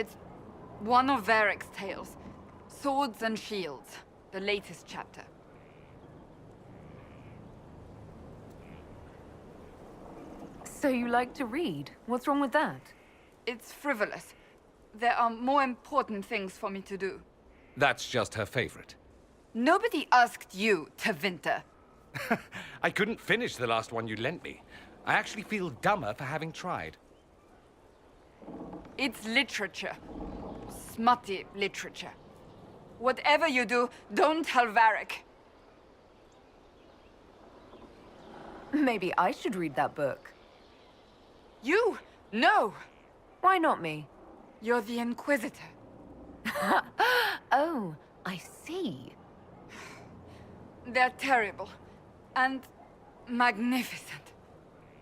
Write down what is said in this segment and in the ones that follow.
It's one of Varric's tales. Swords and Shields, the latest chapter. So you like to read? What's wrong with that? It's frivolous. There are more important things for me to do. That's just her favorite. Nobody asked you to winter. I couldn't finish the last one you lent me. I actually feel dumber for having tried. It's literature. Smutty literature. Whatever you do, don't tell Varric. Maybe I should read that book. You? No! Why not me? You're the Inquisitor. Oh, I see. They're terrible. And magnificent.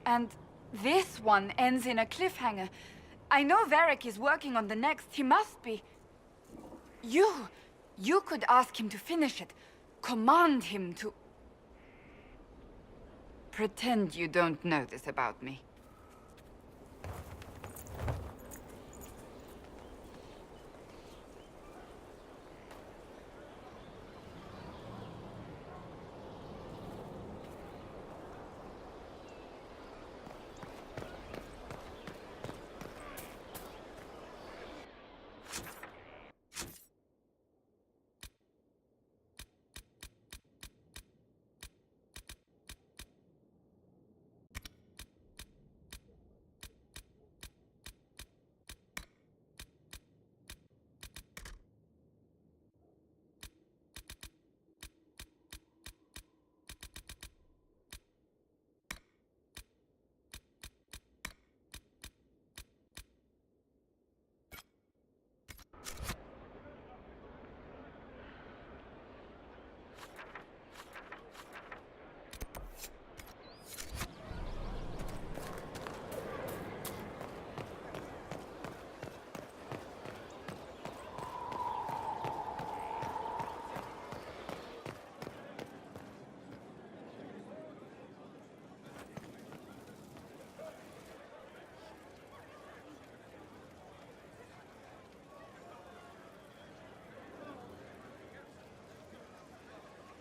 And this one ends in a cliffhanger. I know Varric is working on the next. He must be. You could ask him to finish it. Command him to... Pretend you don't know this about me.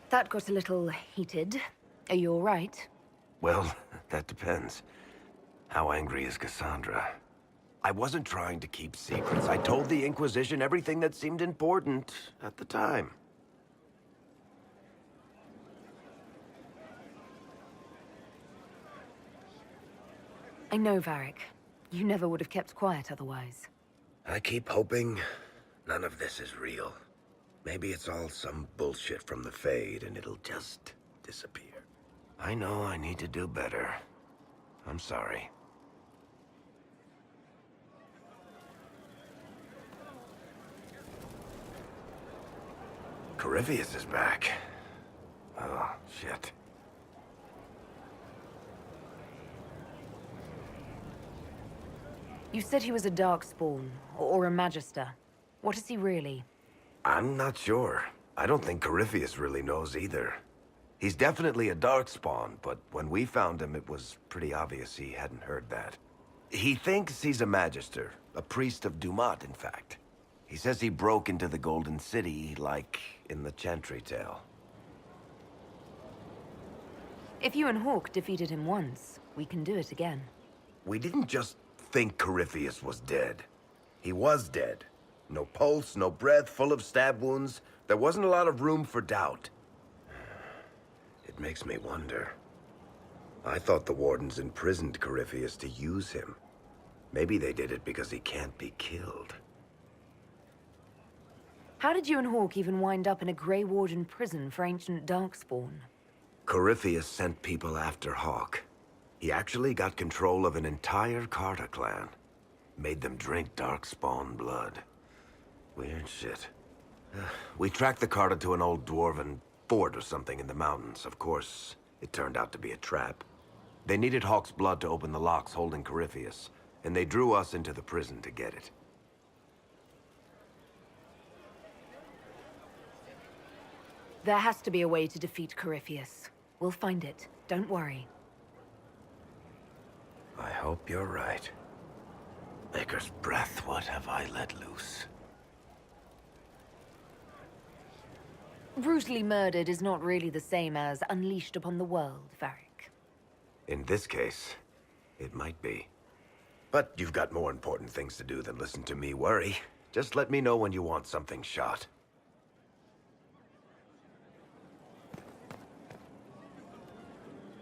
That got a little heated. Are you all right? Well, that depends. How angry is Cassandra? I wasn't trying to keep secrets. I told the Inquisition everything that seemed important at the time. I know, Varric. You never would have kept quiet otherwise. I keep hoping none of this is real. Maybe it's all some bullshit from the Fade and it'll just disappear. I know I need to do better. I'm sorry. Corypheus is back. Oh, shit. You said he was a Darkspawn, or a Magister. What is he really? I'm not sure. I don't think Corypheus really knows either. He's definitely a Darkspawn, but when we found him, it was pretty obvious he hadn't heard that. He thinks he's a Magister, a priest of Dumat, in fact. He says he broke into the Golden City, like in the Chantry tale. If you and Hawke defeated him once, we can do it again. We didn't just think Corypheus was dead. He was dead. No pulse, no breath, full of stab wounds. There wasn't a lot of room for doubt. It makes me wonder. I thought the Wardens imprisoned Corypheus to use him. Maybe they did it because he can't be killed. How did you and Hawke even wind up in a Grey Warden prison for ancient Darkspawn? Corypheus sent people after Hawke. He actually got control of an entire Carta clan. Made them drink Darkspawn blood. Weird shit. We tracked the Carta to an old dwarven fort or something in the mountains. Of course, it turned out to be a trap. They needed Hawke's blood to open the locks holding Corypheus, and they drew us into the prison to get it. There has to be a way to defeat Corypheus. We'll find it. Don't worry. I hope you're right. Maker's breath, what have I let loose? Brutally murdered is not really the same as unleashed upon the world, Varric. In this case, it might be. But you've got more important things to do than listen to me worry. Just let me know when you want something shot.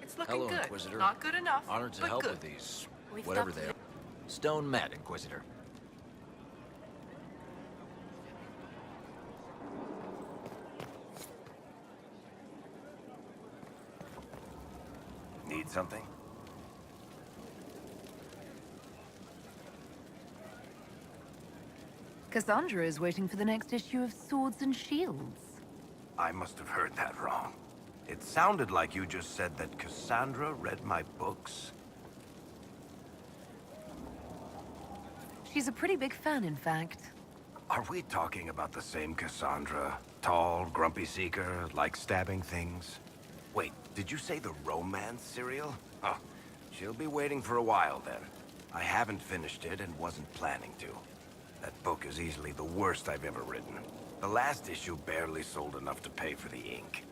It's looking Hello, good. Inquisitor. Not good enough, Honored to but help good. with these, We've whatever got they the- are. Stone Met, Inquisitor. Need something? Cassandra is waiting for the next issue of Swords and Shields. I must have heard that wrong. It sounded like you just said that Cassandra read my books. She's a pretty big fan, in fact. Are we talking about the same Cassandra? Tall, grumpy seeker, like stabbing things? Wait, did you say the romance serial? Huh. She'll be waiting for a while then. I haven't finished it and wasn't planning to. That book is easily the worst I've ever written. The last issue barely sold enough to pay for the ink.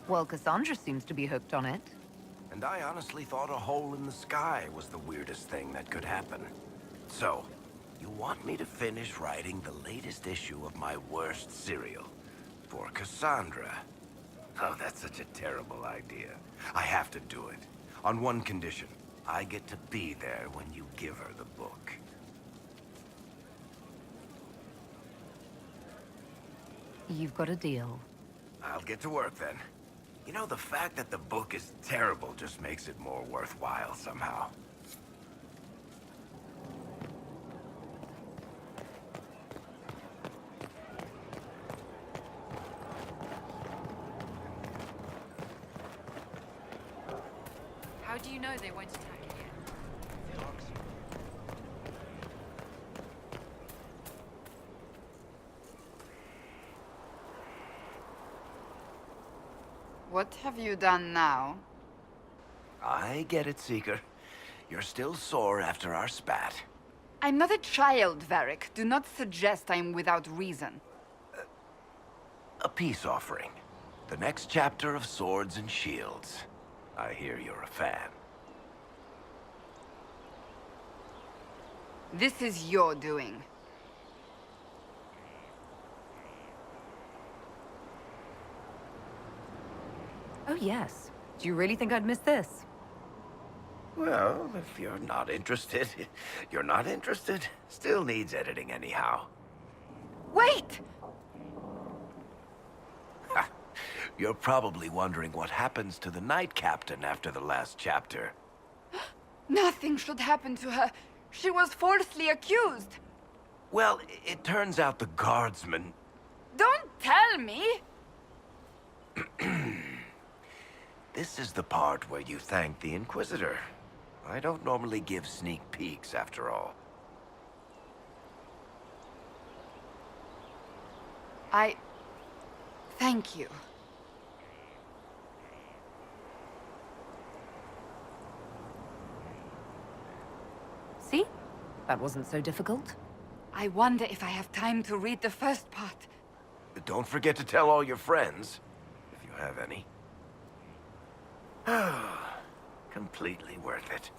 Well, Cassandra seems to be hooked on it. And I honestly thought a hole in the sky was the weirdest thing that could happen. So, you want me to finish writing the latest issue of my worst serial for Cassandra? Oh, that's such a terrible idea. I have to do it. On one condition. I get to be there when you give her the book. You've got a deal. I'll get to work then. You know, the fact that the book is terrible just makes it more worthwhile somehow. How do you know they won't attack again? What have you done now? I get it, Seeker. You're still sore after our spat. I'm not a child, Varric. Do not suggest I'm without reason. A peace offering. The next chapter of Swords and Shields. I hear you're a fan. This is your doing. Oh, yes. Do you really think I'd miss this? Well, if you're not interested, you're not interested. Still needs editing anyhow. Wait! You're probably wondering what happens to the Knight Captain after the last chapter. Nothing should happen to her. She was falsely accused. Well, it turns out the guardsman... Don't tell me! This is the part where you thank the Inquisitor. I don't normally give sneak peeks, after all. Thank you. See? That wasn't so difficult. I wonder if I have time to read the first part. Don't forget to tell all your friends, if you have any. Completely worth it.